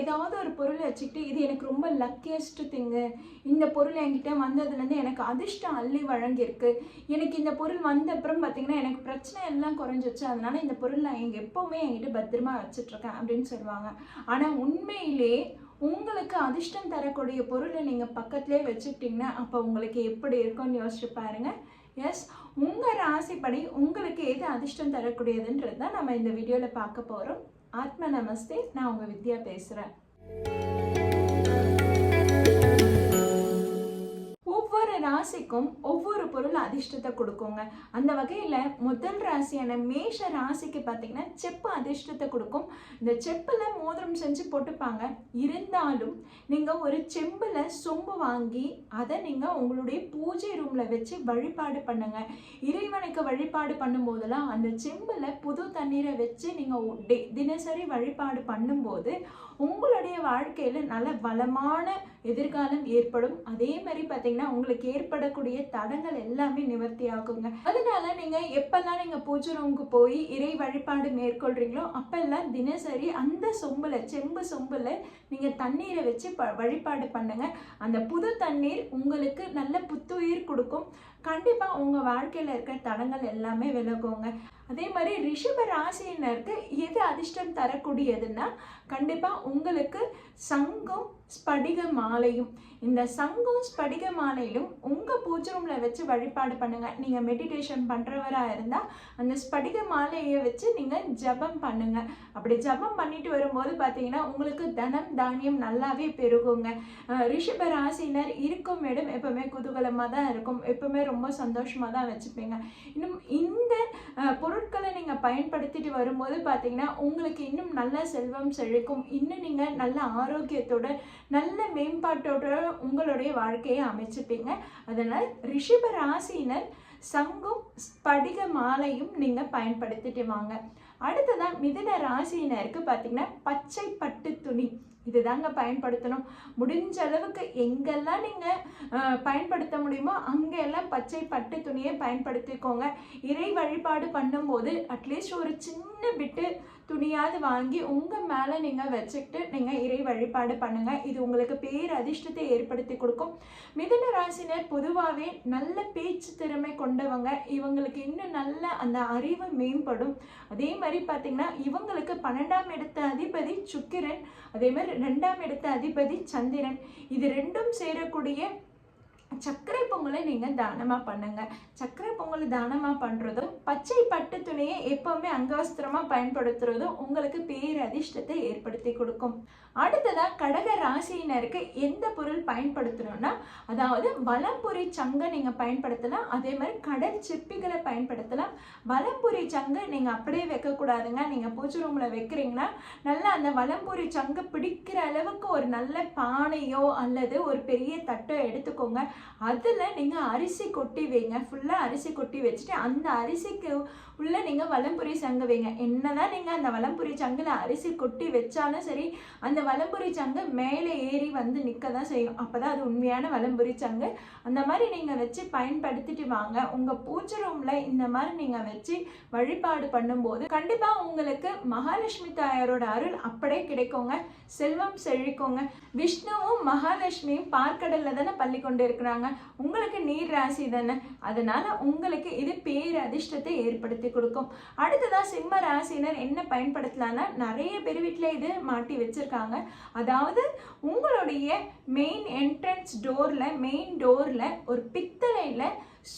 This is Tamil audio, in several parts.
ஏதாவது ஒரு பொருளை வச்சுக்கிட்டு இது எனக்கு ரொம்ப லக்கியஸ்ட் திங்கு, இந்த பொருள் என்கிட்ட வந்ததுலேருந்து எனக்கு அதிர்ஷ்டம் அள்ளி வழங்கியிருக்கு, எனக்கு இந்த பொருள் வந்த அப்புறம் பார்த்தீங்கன்னா எனக்கு பிரச்சனை எல்லாம் குறைஞ்சிச்சு, அதனால இந்த பொருள் நான் எப்போவுமே என்கிட்ட பத்திரமா வச்சுட்ருக்கேன் அப்படின்னு சொல்லுவாங்க. ஆனால் உண்மையிலே உங்களுக்கு அதிர்ஷ்டம் தரக்கூடிய பொருளை நீங்கள் பக்கத்துலேயே வச்சுக்கிட்டிங்கன்னா அப்போ உங்களுக்கு எப்படி இருக்கும்னு யோசிச்சு பாருங்க. எஸ், உங்கள் ராசிப்படி உங்களுக்கு எது அதிர்ஷ்டம் தரக்கூடியதுன்றது தான் நம்ம இந்த வீடியோவில் பார்க்க போகிறோம். ஆத்ம நமஸ்தே, நான் உங்கள் வித்யா பேசுகிறேன். ராசிக்கும் ஒவ்வொரு பொருள் அதிர்ஷ்டத்தை கொடுக்குங்க. அந்த வகையில் முதல் ராசியான மேஷ ராசிக்கு பார்த்தீங்கன்னா செப்பு அதிர்ஷ்டத்தை கொடுக்கும். இந்த செப்பில் மோதிரம் செஞ்சு போட்டுப்பாங்க. இருந்தாலும் நீங்கள் ஒரு செம்பில் சொம்பு வாங்கி அதை நீங்கள் உங்களுடைய பூஜை ரூமில் வச்சு வழிபாடு பண்ணுங்க. இறைவனுக்கு வழிபாடு பண்ணும்போதெல்லாம் அந்த செம்பில் புது தண்ணீரை வச்சு நீங்கள் தினசரி வழிபாடு பண்ணும்போது உங்களுடைய வாழ்க்கையில் நல்ல வளமான எதிர்காலம் ஏற்படும். அதே மாதிரி பார்த்தீங்கன்னா உங்களுக்கு ஏற்படக்கூடிய தடங்கள் எல்லாமே நிவர்த்தி ஆகுங்க. அதனால நீங்கள் எப்பெல்லாம் நீங்கள் பூஜை ரூமுக்கு போய் இறை வழிபாடு மேற்கொள்றீங்களோ அப்பெல்லாம் தினசரி அந்த செம்பு சொம்பில் நீங்கள் தண்ணீரை வச்சு வழிபாடு பண்ணுங்க. அந்த புது தண்ணீர் உங்களுக்கு நல்ல புத்துயிர் கொடுக்கும். கண்டிப்பாக உங்கள் வாழ்க்கையில் இருக்கிற தடங்கள் எல்லாமே விலகுங்க. அதே மாதிரி ரிஷப ராசியினருக்கு எது அதிர்ஷ்டம் தரக்கூடியதுன்னா கண்டிப்பாக உங்களுக்கு சங்கம் ஸ்படிக மாலையும். இந்த சங்கம் ஸ்படிக மாலையிலும் உங்கள் பூஜை ரூமில் வச்சு வழிபாடு பண்ணுங்கள். நீங்கள் மெடிடேஷன் பண்ணுறவராக இருந்தால் அந்த ஸ்படிக மாலையை வச்சு நீங்கள் ஜபம் பண்ணுங்கள். அப்படி ஜபம் பண்ணிட்டு வரும்போது பார்த்தீங்கன்னா உங்களுக்கு தனம் தானியம் நல்லாவே பெருகுங்க. ரிஷப ராசினர் இருக்கும் இடம் எப்பவுமே குதூகலமாக தான் இருக்கும், எப்பவுமே ரொம்ப சந்தோஷமாக தான் வச்சுப்பீங்க. இன்னும் இந்த பொருட்களை நீங்கள் பயன்படுத்திட்டு வரும்போது பார்த்தீங்கன்னா உங்களுக்கு இன்னும் நல்ல செல்வம் செழிக்கும். இன்னும் நீங்கள் நல்ல ஆரோக்கியத்தோட நல்ல மேம்பாட்டோட உங்களுடைய வாழ்க்கையை அமைச்சுப்பீங்க. அதனால் ரிஷப ராசியினர் சங்கும் ஸ்படிக மாலையும் நீங்கள் பயன்படுத்திட்டு வாங்க. அடுத்ததான் மிதுன ராசியினருக்கு பார்த்தீங்கன்னா பச்சை பட்டு துணி இதுதாங்க பயன்படுத்தணும். முடிஞ்ச அளவுக்கு எங்கெல்லாம் நீங்கள் பயன்படுத்த முடியுமோ அங்கெல்லாம் பச்சை பட்டு துணியை பயன்படுத்திக்கோங்க. இறை வழிபாடு பண்ணும்போது அட்லீஸ்ட் ஒரு சின்ன பிட்டு துணியாவது வாங்கி உங்கள் மேலே நீங்கள் வச்சுக்கிட்டு நீங்கள் இறை வழிபாடு பண்ணுங்கள். இது உங்களுக்கு பேர் அதிர்ஷ்டத்தை ஏற்படுத்தி கொடுக்கும். மிதுன ராசினர் பொதுவாகவே நல்ல பேச்சு திறமை கொண்டவங்க. இவங்களுக்கு இன்னும் நல்ல அந்த அறிவு மேம்படும். அதே மாதிரி பார்த்தீங்கன்னா இவங்களுக்கு 12ஆம் இடத்த அதிபதி சுக்கிரன், அதே மாதிரி 2ஆம் இடத்த அதிபதி சந்திரன். இது ரெண்டும் சேரக்கூடிய சர்க்கரை பொங்கலை நீங்கள் தானமாக பண்ணுங்க. சர்க்கரை பொங்கல் தானமாக பண்ணுறதும் பச்சை பட்டு துணியை எப்போவுமே அங்கவஸ்திரமாக பயன்படுத்துறதும் உங்களுக்கு பேர் அதிர்ஷ்டத்தை ஏற்படுத்தி கொடுக்கும். அடுத்ததாக கடக ராசியினருக்கு எந்த பொருள் பயன்படுத்தணும்னா அதாவது வலம்புரி சங்கை நீங்கள் பயன்படுத்தலாம். அதே மாதிரி கடல் சிப்பிகளை பயன்படுத்தலாம். வலம்புரி சங்கை நீங்கள் அப்படியே வைக்கக்கூடாதுங்க. நீங்கள் பூஜை ரூமில் வைக்கிறீங்கன்னா நல்லா அந்த வலம்புரி சங்கை பிடிக்கிற அளவுக்கு ஒரு நல்ல பானையோ அல்லது ஒரு பெரிய தட்டோ எடுத்துக்கோங்க. அதில் நீங்கள் அரிசி கொட்டி வைங்க. ஃபுல்லாக அரிசி கொட்டி வச்சுட்டு அந்த அரிசிக்கு உள்ளே நீங்கள் வலம்புரி சங்கு வைங்க. என்னதான் நீங்கள் அந்த வலம்புரி சங்கில் அரிசி கொட்டி வச்சாலும் சரி அந்த வலம்புரி சங்கு மேலே ஏறி வந்து நிற்க தான் செய்யும். அப்போ தான் அது உண்மையான வலம்புரி சங்கு. அந்த மாதிரி நீங்கள் வச்சு பயன்படுத்திட்டு வாங்க. உங்கள் பூஜை ரூமில் இந்த மாதிரி நீங்கள் வச்சு வழிபாடு பண்ணும்போது கண்டிப்பாக உங்களுக்கு மகாலட்சுமி தாயாரோட அருள் அப்படியே கிடைக்குங்க. செல்வம் செழிக்குங்க. விஷ்ணுவும் மகாலட்சுமியும் பார்க்கடலில் தானே பள்ளி கொண்டு இருக்கிறாங்க. உங்களுக்கு நீர் ராசி தானே, அதனால உங்களுக்கு இது பேர் அதிர்ஷ்டத்தை ஏற்படுத்தி கொடுக்கும். அடுத்ததா சிம்ம ராசினர் என்ன பயன்படுத்தலாம்னா நிறைய பேர் வீட்டில் இது மாட்டி வச்சிருக்காங்க. அதாவது உங்களுடைய மெயின் என்ட்ரன்ஸ் மெயின் டோர்ல ஒரு பித்தளையில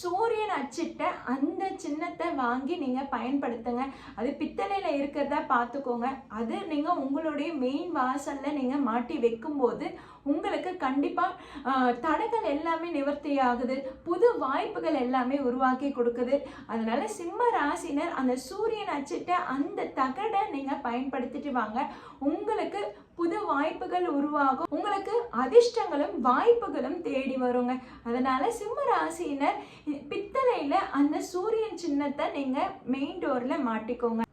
சூரியன் அச்சிட்ட அந்த சின்னத்தை வாங்கி நீங்கள் பயன்படுத்துங்க. அது பித்தளையில் இருக்கிறதா பார்த்துக்கோங்க. அது நீங்கள் உங்களுடைய மெயின் வாசலில் நீங்கள் மாட்டி வைக்கும்போது உங்களுக்கு கண்டிப்பாக தடைகள் எல்லாமே நிவர்த்தி ஆகுது. புது வாய்ப்புகள் எல்லாமே உருவாக்கி கொடுக்குது. அதனால சிம்ம ராசினர் அந்த சூரியன் அச்சிட்ட அந்த தகடை நீங்கள் பயன்படுத்திட்டு வாங்க. உங்களுக்கு புது வாய்ப்புகள் உருவாகும். உங்களுக்கு அதிர்ஷ்டங்களும் வாய்ப்புகளும் தேடி வருங்க. அதனால சிம்ம ராசியினர் பித்தளையில அந்த சூரியன் சின்னத்தை நீங்க மெயின் டோர்ல மாட்டிக்கோங்க.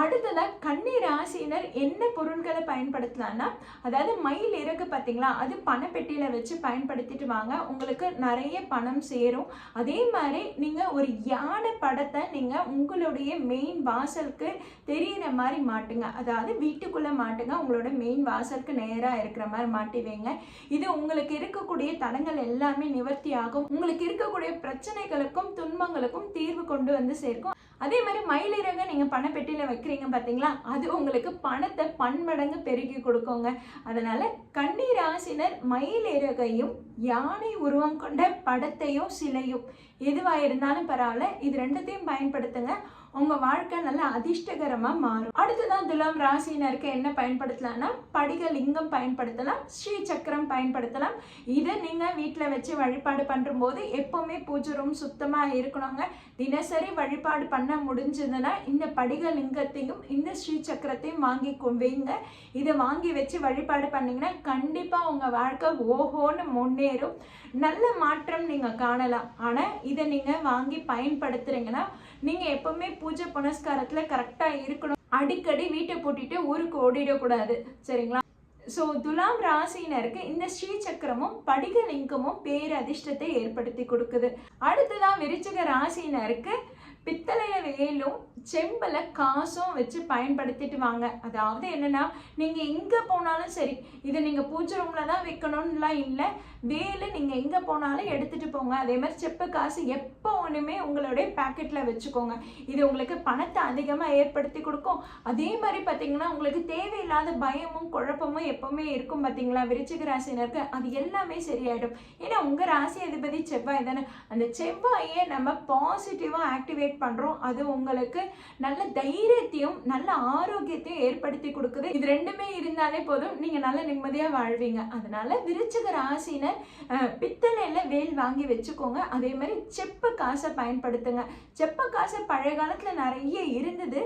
அடுத்ததா கன்னி ராசியினர் என்ன பொருட்களை பயன்படுத்தலாம்னா, அதாவது மயில் இறகு பார்த்தீங்களா, அது பணப்பெட்டியில வச்சு பயன்படுத்திட்டு வாங்க, உங்களுக்கு நிறைய பணம் சேரும். அதே மாதிரி நீங்க ஒரு யானை படத்தை நீங்க உங்களுடைய மெயின் வாசலுக்கு தெரியிற மாதிரி மாட்டுங்க, அதாவது வீட்டுக்குள்ள மாட்டுங்க, உங்களோட மெயின் வாசலுக்கு நேரா இருக்கிற மாதிரி மாட்டி வைங்க. இது உங்களுக்கு இருக்கக்கூடிய தடங்கள் எல்லாமே நிவர்த்தி ஆகும், உங்களுக்கு இருக்கக்கூடிய பிரச்சனைகளுக்கும் துன்பங்களுக்கும் தீர்வு கொண்டு வந்து சேர்க்கும். அதே மாதிரி மயிலிறகை நீங்க பணப்பெட்டியில வைக்கிறீங்க பாத்தீங்களா, அது உங்களுக்கு பணத்தை பன்மடங்கு பெருக்கி கொடுக்குங்க. அதனால கன்னி ராசினர் மயிலிறகையும் யானை உருவம் கொண்ட படத்தையும் சிலையும் எதுவா இருந்தாலும் பரவாயில்ல, இது ரெண்டுத்தையும் பயன்படுத்துங்க, உங்க வாழ்க்கை நல்லா அதிர்ஷ்டகரமா மாறும். அடுத்ததான் துலாம் ராசினருக்கு என்ன பயன்படுத்தலாம்னா, படிக லிங்கம் பயன்படுத்தலாம், ஸ்ரீ சக்கரம் பயன்படுத்தலாம். இதை நீங்க வீட்டுல வச்சு வழிபாடு பண்றும் போது எப்பவுமே பூஜை ரூம் சுத்தமா இருக்கணுங்க. தினசரி வழிபாடு பண்ண முடிஞ்சதுன்னா இந்த படிக லிங்கத்தையும் இந்த ஸ்ரீ சக்கரத்தையும் வாங்கி வைங்க. இதை வாங்கி வச்சு வழிபாடு பண்ணீங்கன்னா கண்டிப்பா உங்க வாழ்க்கை ஓஹோன்னு முன்னேறும், நல்ல மாற்றம் நீங்க காணலாம். ஆனா இதை நீங்க வாங்கி பயன்படுத்துறீங்கன்னா நீங்க எப்பவுமே பூஜை புனஸ்காரத்துல கரெக்டா இருக்கணும், அடிக்கடி வீட்டை பூட்டிட்டு ஊருக்கு ஓடிடக்கூடாது, சரிங்களா? ஸோ துலாம் ராசினருக்கு இந்த ஸ்ரீ சக்கரமும் படிக லிங்கமும் பேரதிர்ஷ்டத்தை ஏற்படுத்தி கொடுக்குது. அடுத்ததான் விருச்சிக ராசினருக்கு பித்தளைய வேலும் செம்பல காசும் வச்சு பயன்படுத்திட்டு வாங்க. அதாவது என்னன்னா, நீங்க எங்க போனாலும் சரி, இதை நீங்க பூஜை ரூம்ல தான் வைக்கணும்லாம் இல்லை, வேலை நீங்க எங்க போனாலும் எடுத்துட்டு போங்க. அதே மாதிரி செப்பு காசு எப்போ ஒண்ணுமே உங்களுடைய பாக்கெட்ல வச்சுக்கோங்க, இது உங்களுக்கு பணத்தை அதிகமா ஏற்படுத்தி கொடுக்கும். அதே மாதிரி பாத்தீங்கன்னா உங்களுக்கு தேவையில்லாத பயமும் குழப்பமும் எப்பவுமே இருக்கும் பாத்தீங்களா விருச்சிக ராசினருக்கு, அது எல்லாமே சரியாயிடும். ஏன்னா உங்க ராசி அதிபதி செவ்வாய் தானே, அந்த செவ்வாயை நம்ம பாசிட்டிவா ஆக்டிவேட் பண்றோம், அது உங்களுக்கு நல்ல தைரியத்தையும் நல்ல ஆரோக்கியத்தையும் ஏற்படுத்தி கொடுக்குது. இது ரெண்டுமே இருந்தாலே போதும், நீங்க நல்ல நிம்மதியா வாழ்வீங்க. அதனால விருச்சிக ராசினர் பித்தளையில வேல் வாங்கி வச்சுக்கோங்க. அதே மாதிரி செப்பு காசை பயன்படுத்துங்க. செப்பு காசு பழைய காலத்துல நிறைய இருந்தது,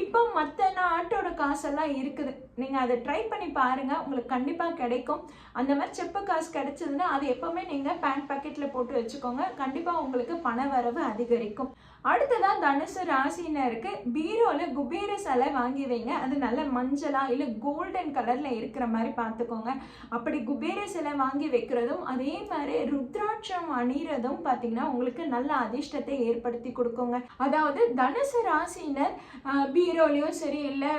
இப்போ மற்ற நாட்டோட காசெல்லாம் இருக்குது, நீங்க அதை ட்ரை பண்ணி பாருங்க, உங்களுக்கு கண்டிப்பா கிடைக்கும். அந்த மாதிரி செப்பு காசு கிடைச்சதுன்னா அது எப்பவுமே நீங்க பேண்ட் பாக்கெட்ல போட்டு வச்சுக்கோங்க, கண்டிப்பா உங்களுக்கு பண வரவு அதிகரிக்கும். அடுத்ததான் தனுசு ராசினருக்கு பீரோல குபேர சிலை வாங்கி வைங்க. அது நல்ல மஞ்சளா இல்ல கோல்டன் கலர்ல இருக்கிற மாதிரி பார்த்துக்கோங்க. அப்படி குபேர சிலை வாங்கி வைக்கிறதும் அதே மாதிரி ருத்ராட்சம் அணிறதும் பார்த்தீங்கன்னா உங்களுக்கு நல்ல அதிர்ஷ்டத்தை ஏற்படுத்தி கொடுக்குங்க. அதாவது தனுசு ராசினர் பீரோலையும் சரி இல்லை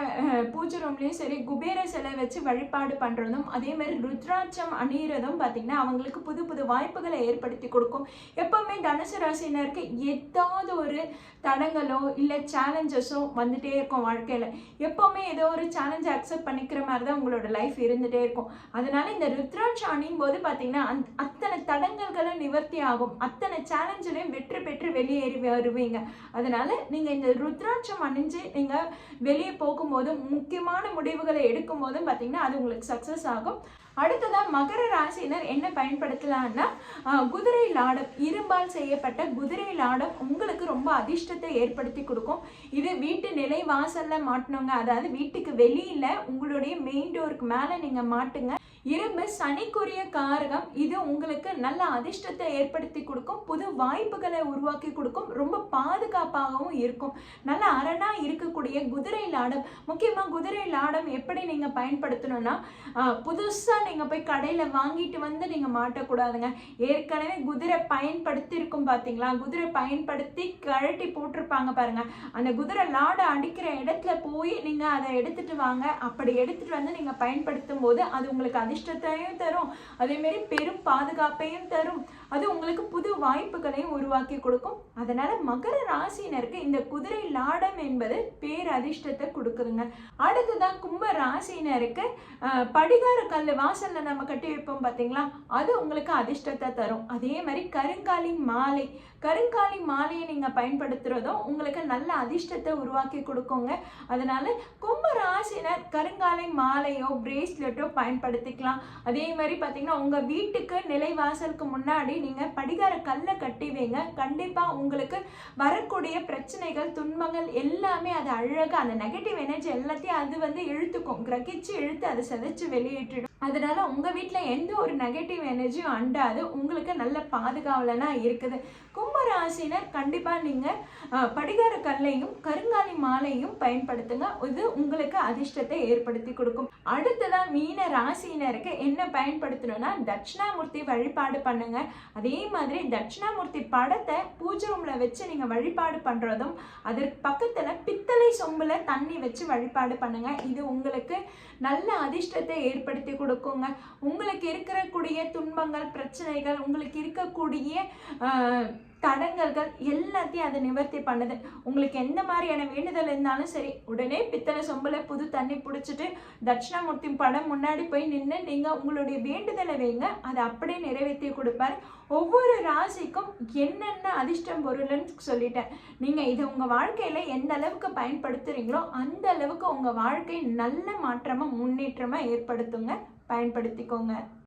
பூஜை ரூம்லையும் சரி குபேர சிலை வச்சு வழிபாடு பண்றதும் அதே மாதிரி ருத்ராட்சம் அணிறதும் பார்த்தீங்கன்னா அவங்களுக்கு புது புது வாய்ப்புகளை ஏற்படுத்தி கொடுக்கும். எப்பவுமே தனுசு ராசினருக்கு ஏதாவது ஒரு தடங்களோ இல்லை சேலஞ்சஸோ வந்துட்டே இருக்கும் வாழ்க்கையில, எப்பவுமே ஏதோ ஒரு சேலஞ்ச் அக்செப்ட் பண்ணிக்கிற மாதிரி தான் உங்களோட லைஃப் இருந்துட்டே இருக்கும். அதனால இந்த ருத்ராட்சம் அணியும் போது பார்த்தீங்கன்னா அத்தனை தடங்கல்களும் நிவர்த்தி ஆகும், அத்தனை சேலஞ்சிலையும் வெற்றி பெற்று வெளியேறி வருவீங்க. அதனால நீங்க இந்த ருத்ராட்சம் அணிஞ்சு நீங்க வெளியே போகும்போதும் முக்கியமான முடிவுகளை எடுக்கும் போதும் பார்த்தீங்கன்னா அது உங்களுக்கு சக்சஸ் ஆகும். அடுத்ததான் மகர ராசினர் என்ன பயன்படுத்தலாம்னா, குதிரை லாடம், இரும்பால் செய்யப்பட்ட குதிரை லாடம் உங்களுக்கு ரொம்ப அதிர்ஷ்டத்தை ஏற்படுத்தி கொடுக்கும். இது வீட்டு நிலை வாசல்ல மாட்டணுங்க, அதாவது வீட்டுக்கு வெளியில உங்களுடைய மெயின் டோருக்கு மேல நீங்க மாட்டுங்க. இரும்பு சனிக்குரிய காரகம், இது உங்களுக்கு நல்ல அதிர்ஷ்டத்தை ஏற்படுத்தி கொடுக்கும், புது வாய்ப்புகளை உருவாக்கி கொடுக்கும், ரொம்ப பாதுகாப்பாகவும் இருக்கும். நல்ல அரணா இருக்கக்கூடிய குதிரை லாடம், முக்கியமா குதிரை லாடம் எப்படி நீங்க பயன்படுத்தணும்னா, புதுசா நீங்க போய் கடையில வாங்கிட்டு வந்து நீங்க மாட்டக்கூடாதுங்க. ஏற்கனவே குதிரை பயன்படுத்தி இருக்கும் பாத்தீங்களா, குதிரை பயன்படுத்தி கழட்டி போட்டிருப்பாங்க பாருங்க, அந்த குதிரை லாடை அடிக்கிற இடத்துல போய் நீங்க அதை எடுத்துட்டு வாங்க. அப்படி எடுத்துட்டு வந்து நீங்க பயன்படுத்தும் போது அது உங்களுக்கு அதிர்ஷ்டத்தையும் தரும், அதே மாதிரி பெரும் பாதுகாப்பையும் தரும், அது உங்களுக்கு புது வாய்ப்புகளையும் உருவாக்கி கொடுக்கும். அதனால மகர ராசினருக்கு இந்த குதிரை லாடம் என்பது பேரதிர்ஷ்டத்தை கொடுக்குதுங்க. அடுத்ததான் கும்ப ராசினருக்கு படிகார கல் வாசல்ல நம்ம கட்டி வைப்போம் பாத்தீங்களா, அது உங்களுக்கு அதிர்ஷ்டத்தை தரும். அதே மாதிரி கருங்காலி மாலை, கருங்காலி மாலையை நீங்க பயன்படுத்துறதும் உங்களுக்கு நல்ல அதிர்ஷ்டத்தை உருவாக்கி கொடுக்குங்க. அதனால கும்ப ராசினர் கருங்காலி மாலையோ பிரேஸ்லெட்டோ பயன்படுத்திக்கலாம். அதே மாதிரி பாத்தீங்கன்னா உங்க வீட்டுக்கு நிலைவாசலுக்கு முன்னாடி நீங்க படிகார கல்லை கட்டி வைங்க. கண்டிப்பா உங்களுக்கு வரக்கூடிய பிரச்சனைகள் துன்பங்கள் எல்லாமே அது அழகா அந்த நெகட்டிவ் எனர்ஜி எல்லாத்தையும் அது இழுத்துக்கும், கிரகிச்சு இழுத்து அதை செதைச்சு வெளியேற்றிடும். அதனால உங்க வீட்டுல எந்த ஒரு நெகட்டிவ் எனர்ஜியும் அண்டாது, உங்களுக்கு நல்ல பாதுகாவலனா இருக்குது. கும்ப ராசினர் கண்டிப்பா நீங்க படிகார கல்லையும் கருங்காலி மாலையும் பயன்படுத்துங்க. இது உங்களுக்கு அதிர்ஷ்டத்தை ஏற்படுத்தி கொடுக்கும். அடுத்ததா மீன ராசினருக்கு என்ன பயன்படுத்தணும்னா தட்சிணாமூர்த்தி வழிபாடு பண்ணுங்க. அதே மாதிரி தட்சிணாமூர்த்தி படத்தை பூஜை ரூம்ல வச்சு நீங்க வழிபாடு பண்றதும், அதற்கு பக்கத்துல பித்தளை சொம்புல தண்ணி வச்சு வழிபாடு பண்ணுங்க. இது உங்களுக்கு நல்ல அதிர்ஷ்டத்தை ஏற்படுத்தி கொடுக்குங்க. உங்களுக்கு இருக்கக்கூடிய துன்பங்கள், பிரச்சனைகள், உங்களுக்கு இருக்கக்கூடிய தடங்கல்கள் எல்லாத்தையும் அதை நிவர்த்தி பண்ணுது. உங்களுக்கு எந்த மாதிரியான வேண்டுதல் இருந்தாலும் சரி, உடனே பித்தளை சொம்புல புது தண்ணி பிடிச்சிட்டு தட்சிணாமூர்த்தி படம் முன்னாடி போய் நின்று நீங்க உங்களுடைய வேண்டுதலை வைங்க. அதை அப்படியே நிறைவேற்றி கொடுப்பாரு. ஒவ்வொரு ராசிக்கும் என்னென்ன அதிர்ஷ்டம் பொருள்னு சொல்லிட்டேன். நீங்க இதை உங்க வாழ்க்கையில எந்த அளவுக்கு பயன்படுத்துறீங்களோ அந்த அளவுக்கு உங்க வாழ்க்கை நல்ல மாற்றமா முன்னேற்றமா ஏற்படுத்துங்க. பயன்படுத்திக்கோங்க.